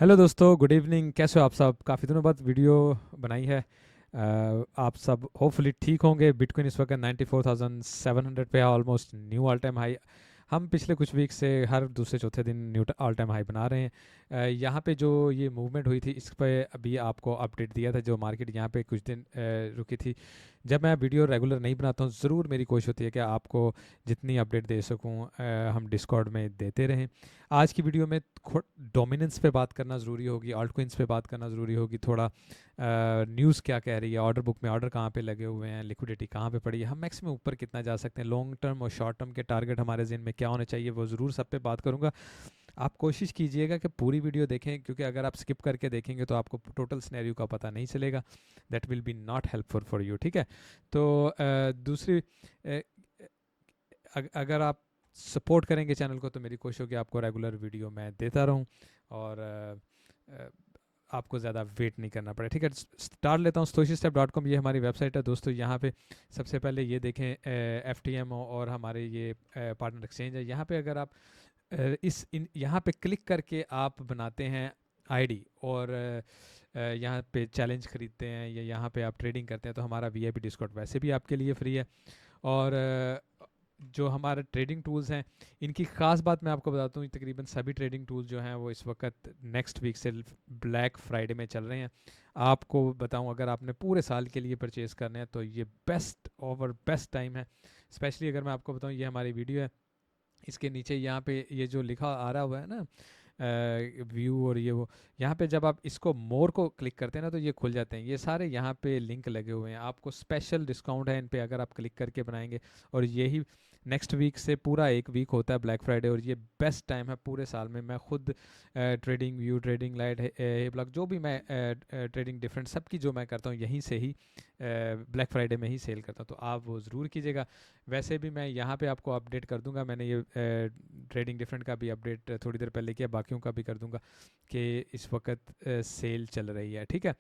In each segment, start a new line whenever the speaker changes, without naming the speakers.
Hello दोस्तों, good evening. कैसे हो आप सब? काफ़ी दिनों बाद वीडियो बनाई है। आप सब होपफुली ठीक होंगे। बिटकॉइन इस वक्त 94,700 पे है, almost knew all time high. हम पिछले कुछ वीक से हर दूसरे चौथे दिन न्यू ऑल टाइम हाई बना रहे हैं। यहाँ पे जो ये मूवमेंट हुई थी, इस पे अभी आपको अपडेट दिया था। जो मार्केट यहाँ पे कुछ दिन रुकी थी। जब मैं वीडियो रेगुलर नहीं बनाता हूँ, ज़रूर मेरी कोशिश होती है कि आपको जितनी अपडेट दे सकूँ हम डिस्कॉर्ड में देते रहें। आज की वीडियो में डोमिनेंस पे बात करना ज़रूरी होगी, ऑल्ट कोइंस पे बात करना ज़रूरी होगी, थोड़ा न्यूज़ क्या कह रही है, ऑर्डर बुक में ऑर्डर कहाँ पे लगे हुए हैं, लिक्विडिटी कहाँ पे पड़ी है, हम मैक्सिमम ऊपर कितना जा सकते हैं, लॉन्ग टर्म और शॉर्ट टर्म के टारगेट हमारे जिन में क्या होने चाहिए, वो ज़रूर सब पे बात करूँगा। आप कोशिश कीजिएगा कि पूरी वीडियो देखें, क्योंकि अगर आप स्किप करके देखेंगे तो आपको टोटल सिनेरियो का पता नहीं चलेगा। That will be not helpful for you. ठीक है। तो दूसरी अगर आप सपोर्ट करेंगे चैनल को, तो मेरी कोशिश होगी आपको रेगुलर वीडियो मैं देता रहूं और आपको ज़्यादा वेट नहीं करना पड़े। ठीक है, स्टार्ट लेता हूँ। stoicisstep.com ये हमारी वेबसाइट है दोस्तों। यहाँ पे सबसे पहले ये देखें FTMO और हमारे ये पार्टनर एक्सचेंज है। यहाँ पे अगर आप यहाँ पे क्लिक करके आप बनाते हैं आईडी और यहाँ पे चैलेंज खरीदते हैं या यहाँ पे आप ट्रेडिंग करते हैं, तो हमारा VIP डिस्काउंट वैसे भी आपके लिए फ्री है। और जो हमारे ट्रेडिंग टूल्स हैं, इनकी ख़ास बात मैं आपको बताता हूँ, तकरीबन सभी ट्रेडिंग टूल्स जो हैं वो इस वक्त नेक्स्ट वीक से ब्लैक फ्राइडे में चल रहे हैं। आपको बताऊँ, अगर आपने पूरे साल के लिए परचेज़ करने हैं तो ये बेस्ट ओवर बेस्ट टाइम है। स्पेशली अगर मैं आपको बताऊँ, ये हमारी वीडियो है, इसके नीचे यहाँ पे ये जो लिखा आ रहा हुआ है ना, व्यू और ये वो, यहाँ पे जब आप इसको मोर को क्लिक करते हैं ना, तो ये खुल जाते हैं। ये सारे यहाँ पे लिंक लगे हुए हैं, आपको स्पेशल डिस्काउंट है इन पे अगर आप क्लिक करके बनाएंगे। और यही नेक्स्ट वीक से पूरा एक वीक होता है ब्लैक फ्राइडे, और ये बेस्ट टाइम है पूरे साल में। मैं खुद trading view, trading light, block, जो भी मैं ट्रेडिंग डिफरेंट सबकी जो मैं करता हूँ, यहीं से ही ब्लैक फ्राइडे में ही सेल करता हूँ, तो आप वो ज़रूर कीजिएगा। वैसे भी मैं यहाँ पे आपको अपडेट कर दूंगा। मैंने ये ट्रेडिंग डिफरेंट का भी अपडेट थोड़ी देर पहले किया, बाकियों का भी कर दूंगा कि इस वक्त सेल चल रही है। ठीक है।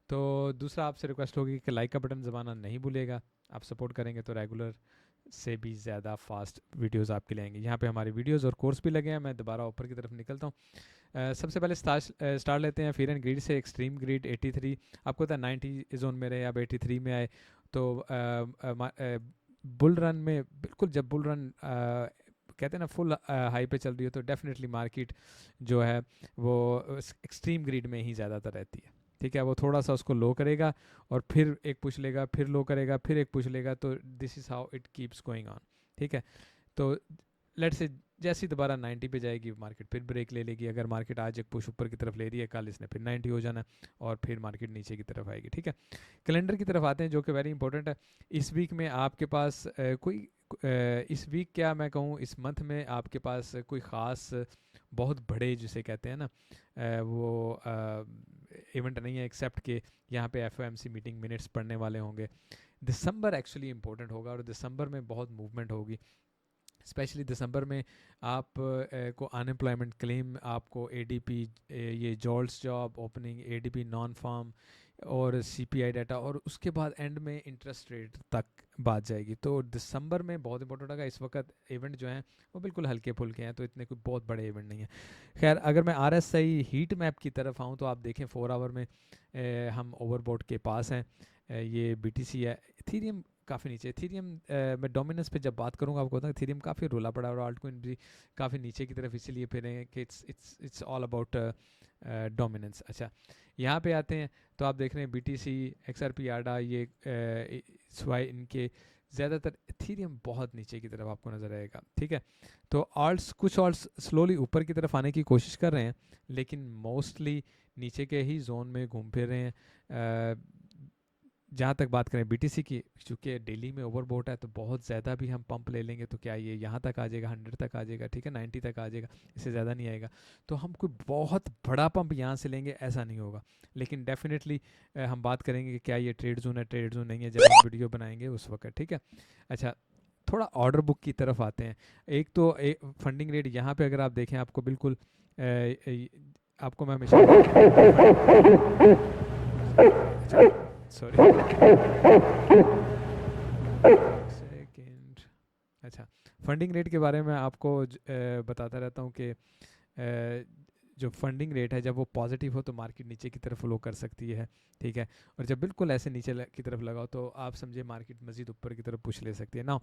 तो दूसरा आपसे रिक्वेस्ट होगी कि लाइक का बटन दबाना नहीं भूलेगा। आप सपोर्ट करेंगे तो रेगुलर से भी ज़्यादा फास्ट वीडियोस आपके लिए आएंगे। यहाँ पे हमारे वीडियोस और कोर्स भी लगे हैं। मैं दोबारा ऊपर की तरफ निकलता हूँ। सबसे पहले स्टार्ट लेते हैं फियर एंड ग्रीड से। एक्सट्रीम ग्रीड 83, आपको पता है 90 जोन में रहे, अब 83 में आए। तो बुल रन में बिल्कुल, जब बुल रन कहते हैं ना फुल हाई पे चल रही हो, तो डेफिनेटली मार्केट जो है वो एक्सट्रीम ग्रीड में ही ज़्यादातर रहती है। ठीक है, वो थोड़ा सा उसको लो करेगा और फिर एक पुश लेगा, फिर लो करेगा, फिर एक पुश लेगा, तो this is how it keeps going on. ठीक है। तो लेट्स से जैसे ही दोबारा 90 पे जाएगी, मार्केट फिर ब्रेक ले लेगी। अगर मार्केट आज एक पुश ऊपर की तरफ ले रही है, कल इसने फिर 90 हो जाना और फिर मार्केट नीचे की तरफ आएगी। ठीक है। कैलेंडर की तरफ आते हैं, जो कि वेरी इंपॉर्टेंट है। इस वीक में आपके पास इस वीक क्या मैं कहूँ, इस मंथ में आपके पास कोई ख़ास बहुत बड़े जिसे कहते हैं ना वो इवेंट नहीं है, एक्सेप्ट कि यहाँ पे FOMC मीटिंग मिनट्स पढ़ने वाले होंगे। दिसंबर एक्चुअली इंपॉर्टेंट होगा और दिसंबर में बहुत मूवमेंट होगी। स्पेशली दिसंबर में आप को अनएम्प्लॉयमेंट क्लेम, आपको ADP, ये JOLTS job opening, ADP non farm और CPI डाटा, और उसके बाद एंड में इंटरेस्ट रेट तक बात जाएगी। तो दिसंबर में बहुत इंपॉर्टेंट होगा। इस वक्त इवेंट जो हैं वो बिल्कुल हल्के फुल्के हैं, तो इतने कोई बहुत बड़े इवेंट नहीं है। खैर, अगर मैं RSI हीट मैप की तरफ आऊँ, तो आप देखें 4 आवर में हम ओवरबोट के पास हैं। ये BTC है। इथीरियम काफ़ी नीचे। इथीरियम मैं डोमिनेंस पे जब बात करूँगा आपको बताऊँ, इथीरियम काफ़ी रोला पड़ा और आल्ट कोइन भी काफ़ी नीचे की तरफ इसीलिए फिर हैं कि इट्स ऑल अबाउट डोमिनेंस। अच्छा, यहाँ पे आते हैं तो आप देख रहे हैं BTC, XRP, ADA, ये स्वाई, इनके ज़्यादातर इथीरियम बहुत नीचे की तरफ आपको नज़र आएगा। ठीक है। तो कुछ ऑल्ट्स स्लोली ऊपर की तरफ आने की कोशिश कर रहे हैं, लेकिन मोस्टली नीचे के ही जोन में घूम फिर रहे हैं। जहाँ तक बात करें BTC की, चूँकि डेली में ओवरबोट है, तो बहुत ज़्यादा भी हम पंप ले लेंगे तो क्या ये यहाँ तक आ जाएगा, 100 तक आ जाएगा, ठीक है, 90 तक आ जाएगा, इससे ज़्यादा नहीं आएगा। तो हम कोई बहुत बड़ा पंप यहाँ से लेंगे ऐसा नहीं होगा। लेकिन डेफिनेटली हम बात करेंगे कि क्या ये ट्रेड जोन है, ट्रेड जोन नहीं है, जब हम वीडियो बनाएंगे उस वक्त। ठीक है। अच्छा, थोड़ा ऑर्डर बुक की तरफ आते हैं। एक तो फंडिंग रेट यहाँ पे अगर आप देखें, आपको बिल्कुल आपको मैं हमेशा सॉरी एक सेकेंड। अच्छा, फंडिंग रेट के बारे में आपको बताता रहता हूँ कि जो फंडिंग रेट है जब वो पॉजिटिव हो तो मार्केट नीचे की तरफ फ्लो कर सकती है, ठीक है। और जब बिल्कुल ऐसे नीचे की तरफ लगाओ तो आप समझे मार्केट मज़ीद ऊपर की तरफ पुश ले सकती है ना।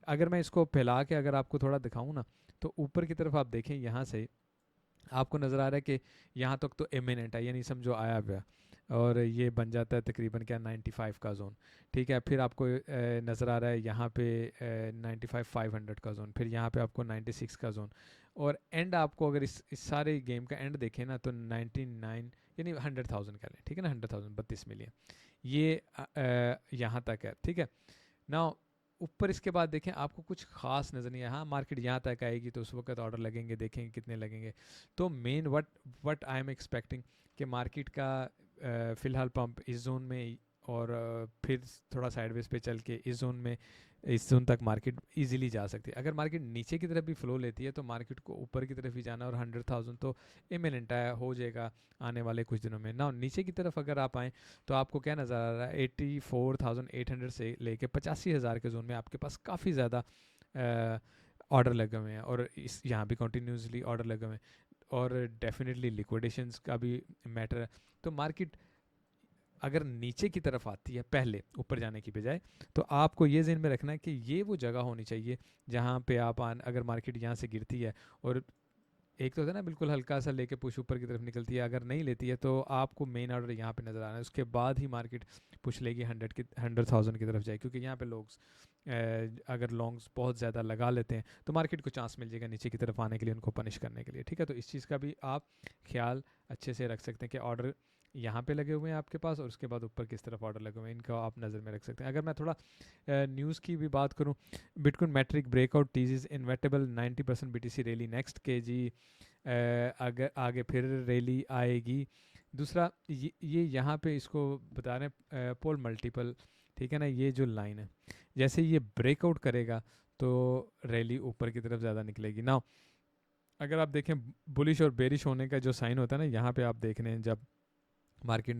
अगर मैं इसको फैला के अगर आपको थोड़ा दिखाऊं ना, तो ऊपर की तरफ आप देखें यहाँ से आपको नज़र आ रहा है कि यहाँ तक तो इमिनेंट है, यानी समझो आया हुआ, और ये बन जाता है तकरीबन क्या 95 का जोन, ठीक है। फिर आपको नज़र आ रहा है यहाँ पे 95 500 का जोन, फिर यहाँ पे आपको 96 का जोन, और एंड आपको अगर इस सारे गेम का एंड देखें ना तो 99 यानी 100,000 का लें, ठीक है ना, 100,000 32 मिलियन, ये यहाँ तक है, ठीक है ना। ऊपर इसके बाद देखें आपको कुछ खास नज़र नहीं आया, हाँ मार्केट यहाँ तक आएगी तो उस वक्त ऑर्डर लगेंगे, देखेंगे कितने लगेंगे। तो main what I am expecting कि मार्केट का फ़िलहाल पंप इस जोन में, और फिर थोड़ा साइडवेज पे चल के इस जोन में, इस जोन तक मार्केट इजीली जा सकती है। अगर मार्केट नीचे की तरफ भी फ्लो लेती है तो मार्केट को ऊपर की तरफ ही जाना, और 100,000 तो इमिनेंट है, हो जाएगा आने वाले कुछ दिनों में ना। नीचे की तरफ अगर आप आएँ तो आपको क्या नज़र आ रहा है, 84,800 से लेके 85,000 के जोन में आपके पास काफ़ी ज़्यादा ऑर्डर लगे हुए हैं, और इस यहाँ भी कंटिन्यूसली ऑर्डर लगे हुए हैं, और डेफिनेटली लिक्विडेशंस का भी मैटर है। तो मार्केट अगर नीचे की तरफ आती है पहले ऊपर जाने की बजाय, तो आपको ये ज़हन में रखना है कि ये वो जगह होनी चाहिए जहाँ पे आप अगर मार्केट यहाँ से गिरती है, और एक तो होता है ना बिल्कुल हल्का सा लेके पुश ऊपर की तरफ निकलती है, अगर नहीं लेती है तो आपको मेन ऑर्डर यहाँ पे नज़र आना है, उसके बाद ही मार्केट पुश लेगी 100,000 की तरफ जाए, क्योंकि यहाँ पे लोग अगर लॉन्ग्स बहुत ज़्यादा लगा लेते हैं तो मार्केट को चांस मिल जाएगा नीचे की तरफ आने के लिए, उनको पनिश करने के लिए, ठीक है। तो इस चीज़ का भी आप ख्याल अच्छे से रख सकते हैं कि ऑर्डर यहाँ पे लगे हुए हैं आपके पास, और उसके बाद ऊपर किस तरफ ऑर्डर लगे हुए हैं, इनका आप नज़र में रख सकते हैं। अगर मैं थोड़ा न्यूज़ की भी बात करूँ, bitcoin metric breakout teases inevitable 90% BTC rally next के जी, अगर आगे फिर रैली आएगी। दूसरा ये यहाँ पे इसको बता रहे हैं पोल मल्टीपल, ठीक है ना, ये जो लाइन है जैसे ये ब्रेकआउट करेगा तो रैली ऊपर की तरफ ज़्यादा निकलेगी ना। अगर आप देखें बुलिश और बेरिश होने का जो साइन होता है ना, यहाँ पे आप देख रहे हैं जब मार्केट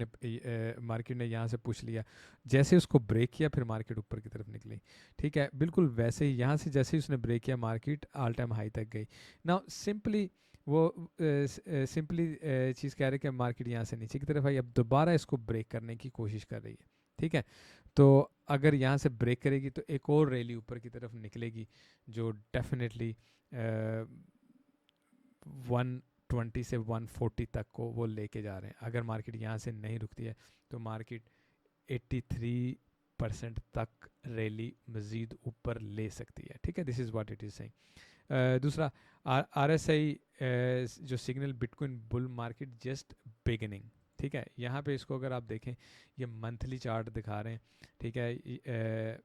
ने यहाँ से पुश लिया, जैसे उसको ब्रेक किया फिर मार्केट ऊपर की तरफ निकली, ठीक है। बिल्कुल वैसे ही यहाँ से जैसे ही उसने ब्रेक किया मार्केट ऑल टाइम हाई तक गई ना। सिंपली वो सिंपली चीज़ कह रहे हैं कि मार्केट यहाँ से नीचे की तरफ आई, अब दोबारा इसको ब्रेक करने की कोशिश कर रही है, ठीक है। तो अगर यहाँ से ब्रेक करेगी तो एक और रैली ऊपर की तरफ निकलेगी जो डेफिनेटली 120 से 140 तक को वो लेके जा रहे हैं। अगर मार्केट यहाँ से नहीं रुकती है तो मार्केट 83% तक रैली मज़ीद ऊपर ले सकती है, ठीक है। This is what it is saying. दूसरा RSI जो signal bitcoin bull market just beginning, ठीक है। यहाँ पे इसको अगर आप देखें ये मंथली चार्ट दिखा रहे हैं, ठीक है।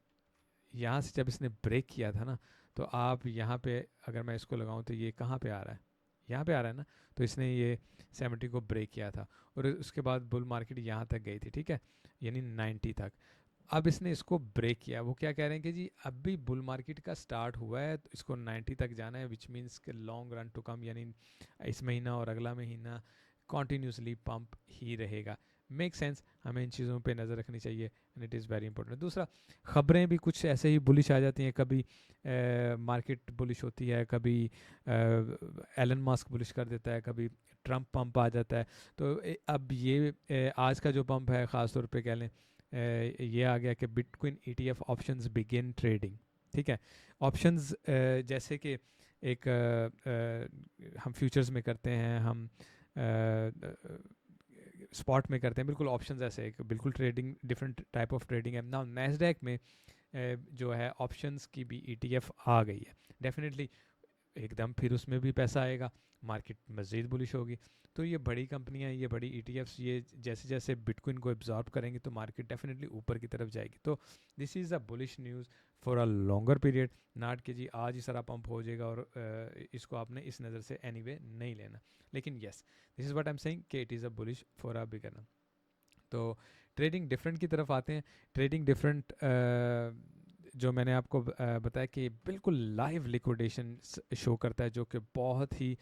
यहाँ से जब इसने ब्रेक किया था ना, तो आप यहाँ पे अगर मैं इसको लगाऊं तो ये कहाँ पे आ रहा है, यहाँ पे आ रहा है ना। तो इसने ये 70 को ब्रेक किया था, और उसके बाद बुल मार्केट यहाँ तक गई थी, ठीक है, यानी 90 तक। अब इसने इसको ब्रेक किया, वो क्या कह रहे हैं कि जी अब भी बुल मार्केट का स्टार्ट हुआ है तो इसको 90 तक जाना है, विच मीन्स के लॉन्ग रन टू कम, यानी इस महीना और अगला महीना कॉन्टीन्यूसली पंप ही रहेगा। मेक सेंस, हमें इन चीज़ों पे नज़र रखनी चाहिए, and it is very important. दूसरा, ख़बरें भी कुछ ऐसे ही बुलिश आ जाती हैं, कभी मार्केट बुलिश होती है, कभी एलन मस्क बुलिश कर देता है, कभी ट्रम्प पंप आ जाता है। तो अब ये आज का जो पंप है ख़ास तौर पे कह लें ये आ गया कि bitcoin ETF options begin trading, ठीक है। ऑप्शंस जैसे कि एक हम फ्यूचर्स में करते हैं, हम स्पॉट में करते हैं, बिल्कुल ऑप्शंस ऐसे एक बिल्कुल trading, different type of trading है ना। नैस्डैक में जो है ऑप्शंस की भी ETF आ गई है, डेफिनेटली एकदम फिर उसमें भी पैसा आएगा, मार्केट मज़ीद बुलिश होगी। तो ये बड़ी कंपनियां, ये बड़ी ETFs, ये जैसे जैसे बिटकॉइन को एब्जॉर्ब करेंगे तो मार्केट डेफिनेटली ऊपर की तरफ जाएगी। तो this is a bullish news for a longer period, not कि जी आज ही सारा पंप हो जाएगा, और इसको आपने इस नज़र से एनीवे नहीं लेना। लेकिन yes, this is what I am saying कि it is a bullish for a beginner. तो ट्रेडिंग डिफरेंट की तरफ आते हैं। ट्रेडिंग डिफरेंट जो मैंने आपको बताया कि बिल्कुल लाइव लिक्विडेशन शो करता है, जो कि बहुत ही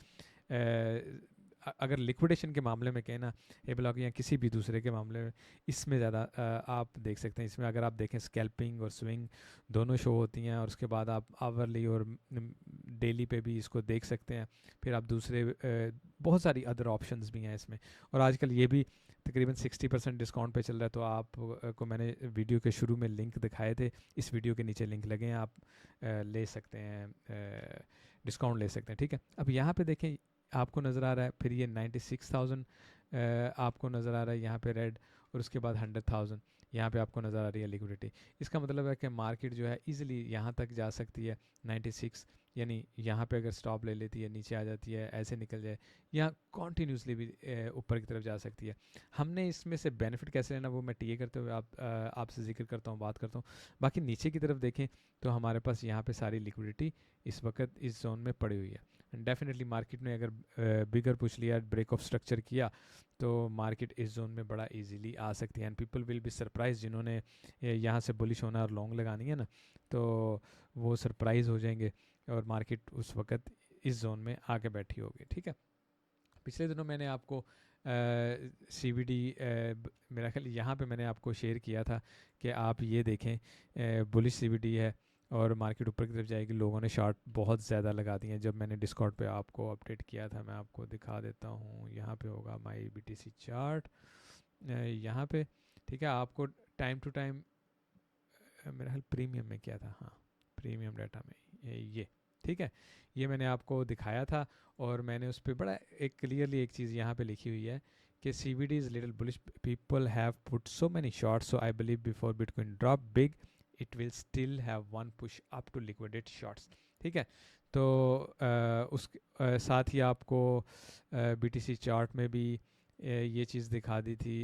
अगर लिक्विडेशन के मामले में कहें ना, ए ब्लॉक या किसी भी दूसरे के मामले में, इसमें ज़्यादा आप देख सकते हैं। इसमें अगर आप देखें स्कैल्पिंग और स्विंग दोनों शो होती हैं, और उसके बाद आप आवरली और डेली पे भी इसको देख सकते हैं। फिर आप दूसरे बहुत सारी अदर ऑप्शंस भी हैं इसमें, और आजकल ये भी तकरीबन 60% डिस्काउंट पे चल रहा है। तो आप को मैंने वीडियो के शुरू में लिंक दिखाए थे, इस वीडियो के नीचे लिंक लगे हैं, आप ले सकते हैं, डिस्काउंट ले सकते हैं। ठीक है, अब यहाँ पे देखें आपको नज़र आ रहा है, फिर ये 96,000 आपको नज़र आ रहा है यहाँ पे रेड, और उसके बाद 100,000 यहाँ पे आपको नज़र आ रही है लिक्विडिटी। इसका मतलब है कि मार्केट जो है इजीली यहाँ तक जा सकती है 96, यानी यहाँ पे अगर स्टॉप ले लेती है, नीचे आ जाती है, ऐसे निकल जाए, यहाँ कॉन्टीन्यूसली भी ऊपर की तरफ जा सकती है। हमने इसमें से बेनिफिट कैसे लेना वो मैं टीए करते हुए आपसे जिक्र करता हूँ, बात करता हूँ। बाकी नीचे की तरफ देखें तो हमारे पास यहाँ पे सारी लिक्विडिटी इस वक्त इस जोन में पड़ी हुई है। डेफिनेटली मार्केट ने अगर बिगर पुश लिया, ब्रेक ऑफ स्ट्रक्चर किया, तो मार्केट इस जोन में बड़ा इजीली आ सकती है। And people will be surprise, जिन्होंने यहाँ से बुलिश होना और लॉन्ग लगानी है ना, तो वो सरप्राइज हो जाएंगे, और मार्केट उस वक्त इस जोन में आके बैठी होगी। ठीक है, पिछले दिनों मैंने आपको CVD मेरा ख्याल यहाँ पे मैंने आपको शेयर किया था कि आप ये देखें, बुलिश CVD है और मार्केट ऊपर की तरफ जाएगी। लोगों ने शॉर्ट बहुत ज़्यादा लगा दिए हैं। जब मैंने डिस्कॉर्ड पे आपको अपडेट किया था, मैं आपको दिखा देता हूँ, यहाँ पे होगा माई BTC चार्ट, यहाँ पे। ठीक है, आपको टाइम टू टाइम, मेरा ख्याल प्रीमियम में क्या था, हाँ प्रीमियम डाटा में ये, ठीक है, ये मैंने आपको दिखाया था, और मैंने उस पर बड़ा एक क्लियरली एक चीज़ यहाँ पे लिखी हुई है कि CVD is little bullish, people have put so many shorts, so I believe before bitcoin drop big it will still have one push up to liquidate shorts. ठीक है, तो उस साथ ही आपको BTC चार्ट में भी ये चीज़ दिखा दी थी,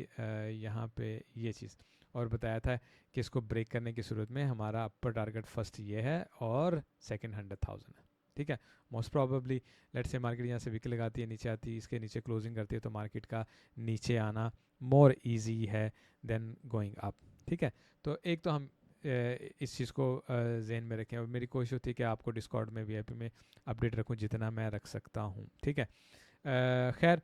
यहाँ पे ये चीज़, और बताया था कि इसको ब्रेक करने की सूरत में हमारा अपर टारगेट फर्स्ट ये है और सेकंड 100,000 है। ठीक है, most probably let's say market यहाँ से विक लगाती है, नीचे आती है, इसके नीचे क्लोजिंग करती है, तो मार्केट का नीचे आना मोर इजी है देन गोइंग अप। ठीक है, तो एक तो हम इस चीज़ को जहन में रखें, और मेरी कोशिश होती है कि आपको डिस्कॉर्ड में VIP में अपडेट रखूँ जितना मैं रख सकता हूँ। ठीक है, खैर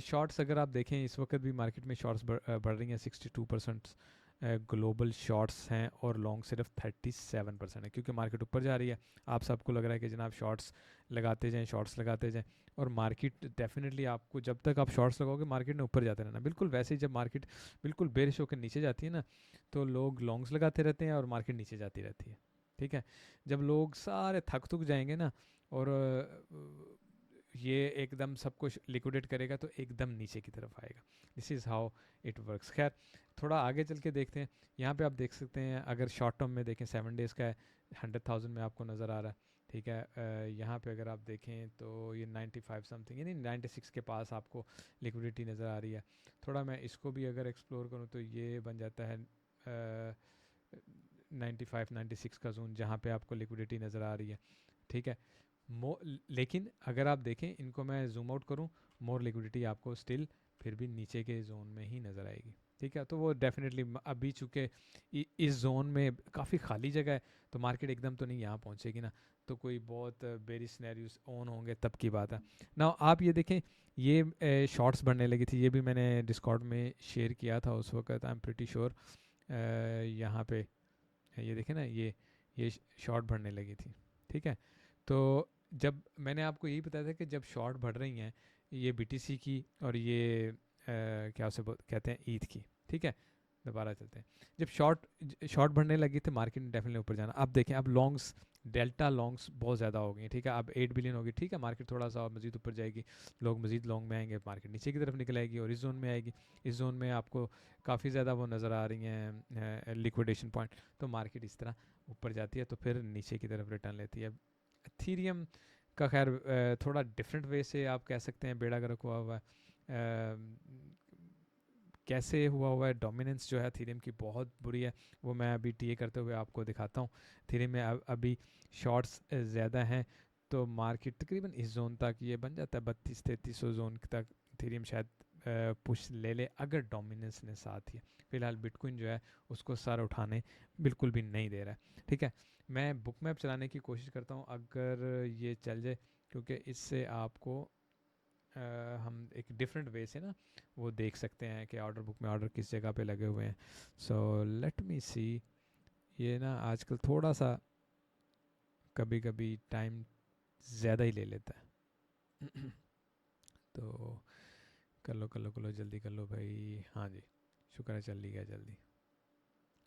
शॉर्ट्स अगर आप देखें इस वक्त भी मार्केट में शॉर्ट्स बढ़ रही हैं, 62% ग्लोबल शॉर्ट्स हैं, और लॉन्ग सिर्फ 37% है, क्योंकि मार्केट ऊपर जा रही है। आप सबको लग रहा है कि जनाब शॉर्ट्स लगाते जाएं, शॉर्ट्स लगाते जाएं, और मार्केट डेफिनेटली आपको, जब तक आप शॉर्ट्स लगाओगे मार्केट ने ऊपर जाते रहना। बिल्कुल वैसे ही जब मार्केट बिल्कुल बेरिश होकर नीचे जाती है ना, तो लोग लॉन्ग्स लगाते रहते हैं और मार्केट नीचे जाती रहती है। ठीक है, जब लोग सारे थक जाएंगे ना, और ये एकदम सब कुछ लिक्विडेट करेगा, तो एकदम नीचे की तरफ आएगा। This is how it works. खैर थोड़ा आगे चल के देखते हैं। यहाँ पे आप देख सकते हैं, अगर शॉर्ट टर्म में देखें 7 डेज़ का है, 100,000 में आपको नज़र आ रहा है। ठीक है, यहाँ पे अगर आप देखें तो ये 95 समथिंग, यानी 96 के पास आपको लिक्विडिटी नज़र आ रही है। थोड़ा मैं इसको भी अगर एक्सप्लोर करूँ तो ये बन जाता है 95-96 का जोन, जहाँ पे आपको लिक्विडिटी नज़र आ रही है। ठीक है, लेकिन अगर आप देखें इनको, मैं जूम आउट करूं, मोर लिक्विडिटी आपको स्टिल फिर भी नीचे के जोन में ही नज़र आएगी। ठीक है, तो वो डेफिनेटली अभी चूँकि इस जोन में काफ़ी खाली जगह है, तो मार्केट एकदम तो नहीं यहाँ पहुँचेगी ना, तो कोई बहुत बेरी सिनेरियोस ऑन होंगे तब की बात है ना। आप ये देखें, ये शॉर्ट्स बढ़ने लगी थी, ये भी मैंने डिस्कॉर्ड में शेयर किया था उस वक्त, आई एम प्रिटी श्योर। यहाँ पे ये देखें ना, ये शॉर्ट बढ़ने लगी थी। ठीक है, तो जब मैंने आपको यही बताया था कि जब शॉर्ट बढ़ रही हैं, ये BTC की, और ये क्या उसे कहते हैं, ईद की। ठीक है, दोबारा चलते हैं। जब शॉर्ट बढ़ने लगी तो मार्केट ने डेफिनेटली ऊपर जाना। अब देखें, अब लॉन्ग्स, डेल्टा लॉन्ग्स बहुत ज़्यादा हो गई। ठीक है, अब 8 बिलियन होगी। ठीक है, मार्केट थोड़ा सा और मजीद ऊपर जाएगी, लोग मजीद लॉन्ग में आएंगे, मार्केट नीचे की तरफ निकल आएगी और इस जोन में आएगी। इस जोन में आपको काफ़ी ज़्यादा वो नज़र आ रही हैं लिक्विडेशन पॉइंट, तो मार्केट इस तरह ऊपर जाती है, तो फिर नीचे की तरफ रिटर्न लेती है। एथीरियम का खैर थोड़ा डिफरेंट वे से आप कह सकते हैं बेड़ा गर्क हुआ हुआ है। कैसे हुआ है, डोमिनेंस जो है थीरियम की बहुत बुरी है, वो मैं अभी टीए करते हुए आपको दिखाता हूँ। थीरियम में अभी शॉर्ट्स ज़्यादा हैं, तो मार्केट तकरीबन इस जोन तक ये बन जाता है, 3200-3300 जोन तक थीरियम शायद पुश ले ले, अगर डोमिनेंस ने साथ ही। फिलहाल बिटकॉइन जो है उसको सर उठाने बिल्कुल भी नहीं दे रहा है। ठीक है, मैं बुक मैप चलाने की कोशिश करता हूँ अगर ये चल जाए, क्योंकि इससे आपको हम एक डिफरेंट वे से ना वो देख सकते हैं कि ऑर्डर बुक में ऑर्डर किस जगह पे लगे हुए हैं. सो लेट मी सी. ये ना आजकल थोड़ा सा कभी कभी टाइम ज़्यादा ही ले लेता है. तो कर लो जल्दी कर लो भाई. हाँ जी, शुक्र है चल ही गया जल्दी.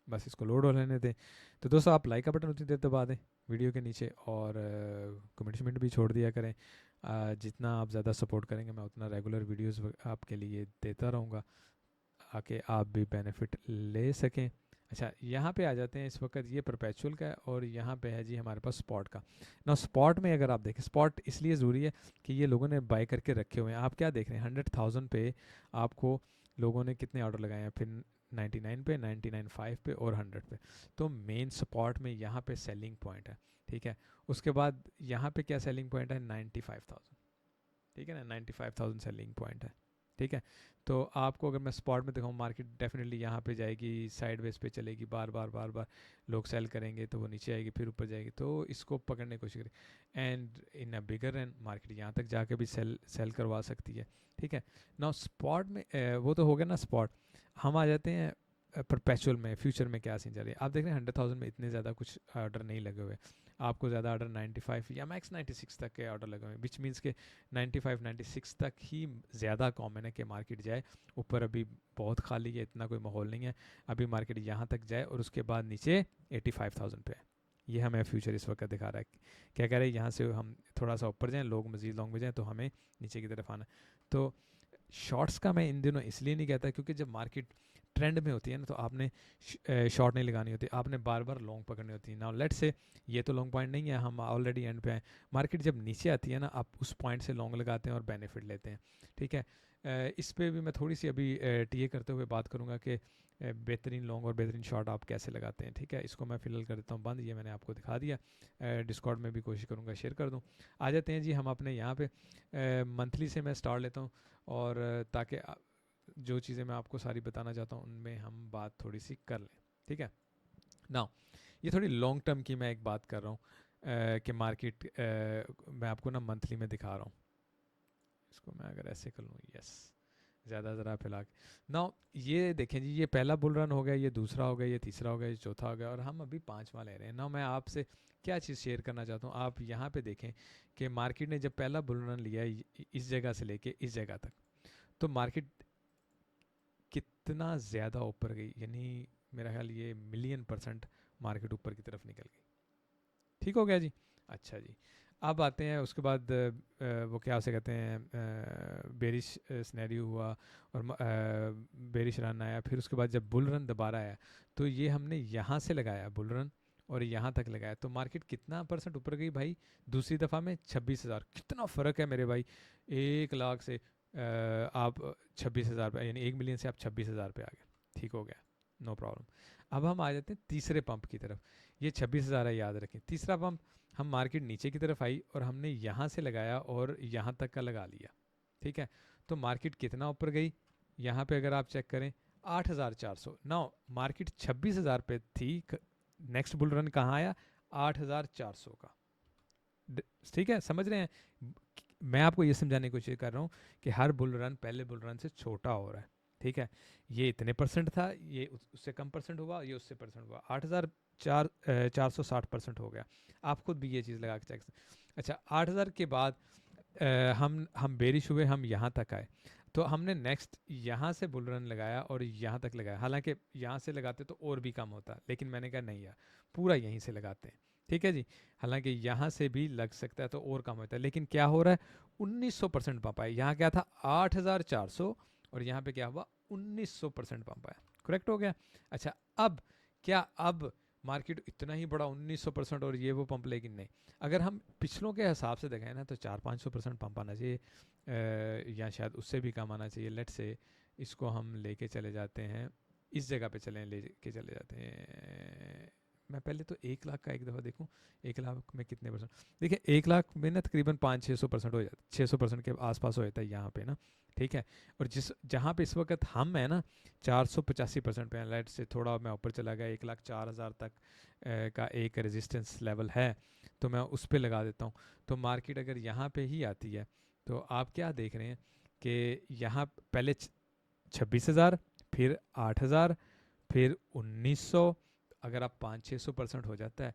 बस इसको लोड हो लेने दें. तो दोस्तों आप लाइक का बटन उतनी देर दबा दें वीडियो के नीचे, और कमेंट शमेंट भी छोड़ दिया करें. जितना आप ज़्यादा सपोर्ट करेंगे मैं उतना रेगुलर वीडियोस आपके लिए देता रहूँगा, आके आप भी बेनिफिट ले सकें. अच्छा, यहाँ पे आ जाते हैं. इस वक्त ये परपेचुअल का है और यहाँ पे है जी हमारे पास स्पॉट का. ना स्पॉट में अगर आप देखें, स्पॉट इसलिए ज़रूरी है कि ये लोगों ने बाय करके रखे हुए हैं. आप क्या देख रहे हैं, 100,000 पे आपको लोगों ने कितने ऑर्डर लगाए हैं, फिर 99 पे, 99.5 पे और 100 पे. तो मेन स्पॉट में यहाँ पे सेलिंग पॉइंट है. ठीक है, उसके बाद यहाँ पे क्या सेलिंग पॉइंट है, 95,000. ठीक है ना, 95,000 सेलिंग पॉइंट है. ठीक है, तो आपको अगर मैं स्पॉट में दिखाऊँ, मार्केट डेफिनेटली यहाँ पे जाएगी, साइडवेज पे चलेगी, बार बार लोग सेल करेंगे तो वो नीचे आएगी, फिर ऊपर जाएगी. तो इसको पकड़ने की कोशिश करें. And in a bigger run market यहाँ तक जाके भी सेल करवा सकती है. ठीक है, नाउ स्पॉट में वो तो हो गया ना स्पॉट. हम आ जाते हैं परपेचुअल में. फ्यूचर में क्या सीन जा रही है, आप देख रहे हैं 100,000 में इतने ज़्यादा कुछ ऑर्डर नहीं लगे हुए. आपको ज़्यादा ऑर्डर 95 या मैक्स 96 तक के ऑर्डर लगे हुए हैं, विच मीन्स के 95 96 तक ही ज़्यादा कॉमन है कि मार्केट जाए. ऊपर अभी बहुत खाली है, इतना कोई माहौल नहीं है. अभी मार्केट यहाँ तक जाए और उसके बाद नीचे 85,000 पे है. ये हमें फ्यूचर इस वक्त दिखा रहा है. क्या कह रहे हैं, यहाँ से हम थोड़ा सा ऊपर जाएँ, लोग मजीद लॉन्ग में जाएँ तो हमें नीचे की तरफ आना. तो शॉर्ट्स का मैं इन दिनों इसलिए नहीं कहता क्योंकि जब मार्केट ट्रेंड में होती है ना तो आपने शॉर्ट नहीं लगानी होती, आपने बार बार लॉन्ग पकड़नी होती है. नाउ लेट से ये तो लॉन्ग पॉइंट नहीं है, हम ऑलरेडी एंड पे हैं. मार्केट जब नीचे आती है ना, आप उस पॉइंट से लॉन्ग लगाते हैं और बेनिफिट लेते हैं. ठीक है, इस पे भी मैं थोड़ी सी अभी टीए करते हुए बात करूंगा कि बेहतरीन लॉन्ग और बेहतरीन शॉर्ट आप कैसे लगाते हैं. ठीक है, इसको मैं फिलहाल कर देता हूँ बंद. ये मैंने आपको दिखा दिया. डिस्कॉर्ड में भी कोशिश करूँगा शेयर कर दूँ. आ जाते हैं जी हम अपने यहाँ पे मंथली से मैं स्टार्ट लेता हूँ, और ताकि जो चीज़ें मैं आपको सारी बताना चाहता हूँ उनमें हम बात थोड़ी सी कर लें. ठीक है, नाउ ये थोड़ी लॉन्ग टर्म की मैं एक बात कर रहा हूँ कि मार्केट मैं आपको ना मंथली में दिखा रहा हूँ. इसको मैं अगर ऐसे कर लूँ, यस, ज़्यादा ज़रा फैला के. नाउ ये देखें जी, ये पहला बुल रन हो गया, ये दूसरा हो गया, ये तीसरा हो गया, ये चौथा हो गया, और हम अभी पांचवा ले रहे हैं. नाउ मैं आपसे क्या चीज़ शेयर करना चाहता हूँ, आप यहाँ पे देखें कि मार्केट ने जब पहला बुल रन लिया इस जगह से लेके इस जगह तक, तो मार्केट कितना ज़्यादा ऊपर गई, यानी मेरा ख्याल ये $1,000,000% मार्केट ऊपर की तरफ निकल गई. ठीक हो गया जी. अच्छा जी, अब आते हैं उसके बाद वो क्या उसे कहते हैं, बेरिश सिनेरियो हुआ और बेरिश रन आया. फिर उसके बाद जब बुल रन दोबारा आया तो ये हमने यहाँ से लगाया बुल रन और यहाँ तक लगाया, तो मार्केट कितना परसेंट ऊपर गई भाई दूसरी दफ़ा में, 26,000. कितना फ़र्क है मेरे भाई, 1 लाख से आप 26,000 पे, यानी 1 मिलियन से आप 26,000 पे आ गए. ठीक हो गया, नो प्रॉब्लम. अब हम आ जाते हैं तीसरे पंप की तरफ. ये 26,000 है, याद रखें. तीसरा पंप हम मार्केट नीचे की तरफ आई और हमने यहाँ से लगाया और यहाँ तक का लगा लिया. ठीक है, तो मार्केट कितना ऊपर गई, यहाँ पे अगर आप चेक करें 8,400. नाउ मार्केट 26,000 पे थी, नेक्स्ट बुल रन कहाँ आया, 8,400 का. ठीक है, समझ रहे हैं. मैं आपको ये समझाने की कोशिश कर रहा हूँ कि हर बुल रन पहले बुल रन से छोटा हो रहा है. ठीक है, ये इतने परसेंट था, ये उससे कम परसेंट हुआ, ये उससे परसेंट हुआ, 460% हो गया. आप खुद भी ये चीज़ लगा के चेक. अच्छा, 8,000 के बाद हम बेरिश हुए, हम यहाँ तक आए, तो हमने नेक्स्ट यहाँ से बुल रन लगाया और यहाँ तक लगाया. हालांकि यहाँ से लगाते तो और भी कम होता, लेकिन मैंने कहा नहीं यार, पूरा यहीं से लगाते हैं. ठीक है जी, हालांकि यहाँ से भी लग सकता है तो और कम होता है, लेकिन क्या हो रहा है, 1900% पंप आया. यहाँ क्या था 8,400 और यहाँ पे क्या हुआ 1900% पंप आया. करेक्ट हो गया. अच्छा, अब क्या, अब मार्केट इतना ही बड़ा 1900% और ये वो पंप, लेकिन नहीं. अगर हम पिछलों के हिसाब से देखें ना तो 400-500% पंप आना चाहिए, या शायद उससे भी कम आना चाहिए. लेट से इसको हम लेके चले जाते हैं, इस जगह पे लेके चले जाते हैं. मैं पहले तो 1 लाख का एक दफ़ा देखूं, 1 लाख में कितने परसेंट. देखिए 1 लाख में ना तकरीबन 500-600% हो जाता है, 600% के आसपास हो जाता है यहाँ पे ना. ठीक है, और जहाँ पे इस वक्त हम हैं ना 485% पे हैं. लाइट से थोड़ा मैं ऊपर चला गया, 1,04,000 तक का एक रेजिस्टेंस लेवल है, तो मैं उस पर लगा देता हूँ. तो मार्केट अगर यहाँ पे ही आती है तो आप क्या देख रहे हैं कि यहाँ पहले 26,000, फिर 8,000, फिर 1900, अगर आप 500-600% हो जाता है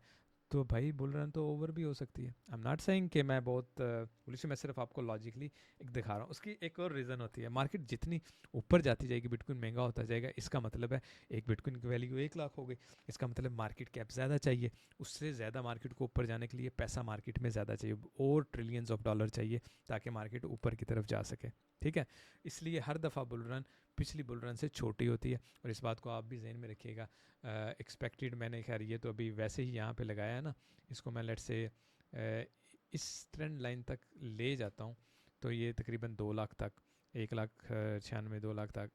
तो भाई बुल रन तो ओवर भी हो सकती है। आई एम नॉट सेइंग कि मैं बहुत पुलिस, मैं सिर्फ आपको लॉजिकली एक दिखा रहा हूँ। उसकी एक और रीज़न होती है, मार्केट जितनी ऊपर जाती जाएगी बिटकॉइन महंगा होता जाएगा, इसका मतलब है एक बिटकॉइन की वैल्यू 1 लाख हो गई, इसका मतलब मार्केट कैप ज़्यादा चाहिए, उससे ज़्यादा मार्केट को ऊपर जाने के लिए पैसा मार्केट में ज़्यादा चाहिए, और ट्रिलियंस ऑफ डॉलर चाहिए ताकि मार्केट ऊपर की तरफ जा सके। ठीक है, इसलिए हर दफ़ा बुल रन पिछली बुल रन से छोटी होती है, और इस बात को आप भी जहन में रखिएगा। एक्सपेक्टेड मैंने खैर ये तो अभी वैसे ही यहाँ पे लगाया है ना, इसको मैं लेट से इस ट्रेंड लाइन तक ले जाता हूँ, तो ये तकरीबन 2 लाख तक, 1,96,000 2 लाख तक,